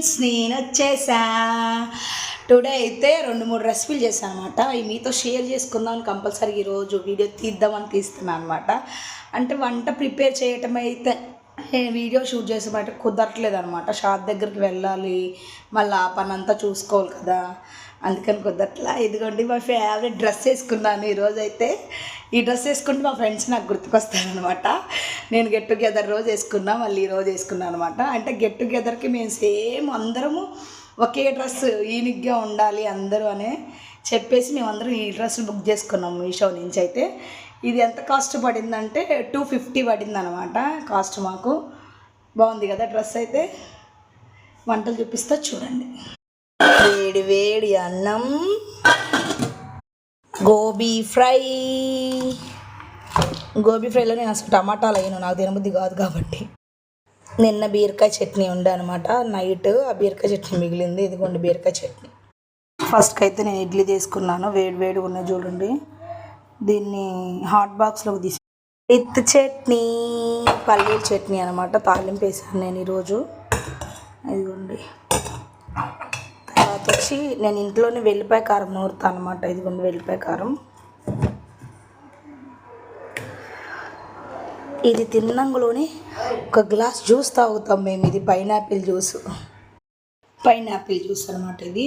Friends, నేను వచ్చేసా. Today అయితే 2-3 రెసిపీలు చేశాను అనమాట. అవి మీతో షేర్ చేసుకుందామని కంపల్సరీ ఈరోజు వీడియో తీద్దామని తీస్తున్నాను అనమాట. అంటే వంట ప్రిపేర్ చేయటం అయితే వీడియో షూట్ చేసేమాట కుదరట్లేదు అనమాట. షాప్ దగ్గరికి వెళ్ళాలి, మళ్ళీ ఆ పని అంతా చూసుకోవాలి కదా, అందుకని కుదరట్లా. ఇదిగోండి మా ఫేవరెట్ డ్రెస్ వేసుకున్నాను ఈరోజైతే. ఈ డ్రెస్ వేసుకుంటే మా ఫ్రెండ్స్ నాకు గుర్తుకొస్తారనమాట. నేను గెట్ టుగెదర్ రోజు వేసుకున్నా, మళ్ళీ ఈరోజు వేసుకున్నాను అనమాట. అంటే గెట్ టుగెదర్కి మేము సేమ్ అందరము ఒకే డ్రెస్ యూనిక్గా ఉండాలి అందరూ అని చెప్పేసి మేమందరం ఈ డ్రెస్ బుక్ చేసుకున్నాము మీషో నుంచి. అయితే ఇది ఎంత కాస్ట్ పడిందంటే 250 పడింది అనమాట కాస్ట్ మాకు. బాగుంది కదా డ్రెస్ అయితే. వంటలు చూపిస్తా చూడండి. వేడి వేడి అన్నం, గోబీ ఫ్రైలో నేను అసలు టమాటాలు వేయను, నాకు తినబుద్ధి కాదు కాబట్టి. నిన్న బీరకాయ చట్నీ ఉండే అనమాట నైట్. ఆ బీరకాయ చట్నీ మిగిలింది. ఇదిగోండి బీరకాయ చట్నీ. ఫస్ట్కి అయితే నేను ఇడ్లీ తీసుకున్నాను, వేడి ఉన్నాయి చూడండి. దీన్ని హాట్ బాక్స్లోకి తీసి విత్ చట్నీ, పల్లీల చట్నీ అనమాట. తాలింపు వేసాను నేను ఈరోజు. ఇదిగోండి. తర్వాత వచ్చి నేను ఇంట్లోనే వెల్లిపాయ కారం నూరుతాను అనమాట. ఇదిగోండి వెల్లిపాయ కారం. ఇది తిన్నంగులోనే ఒక గ్లాస్ జ్యూస్ తాగుతాం మేము. ఇది పైనాపిల్ జ్యూస్ అనమాట. ఇది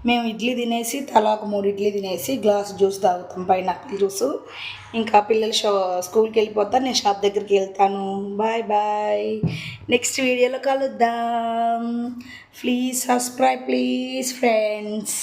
మేము ఇడ్లీ తినేసి తలాకు 3 ఇడ్లీ తినేసి గ్లాస్ జ్యూస్ తాగుతాం, పైనాపిల్ జ్యూసు. ఇంకా పిల్లలు స్కూల్కి వెళ్ళిపోతారు, నేను షాప్ దగ్గరికి వెళ్తాను. బాయ్ బాయ్, నెక్స్ట్ వీడియోలో కలుద్దాం. Please subscribe please friends.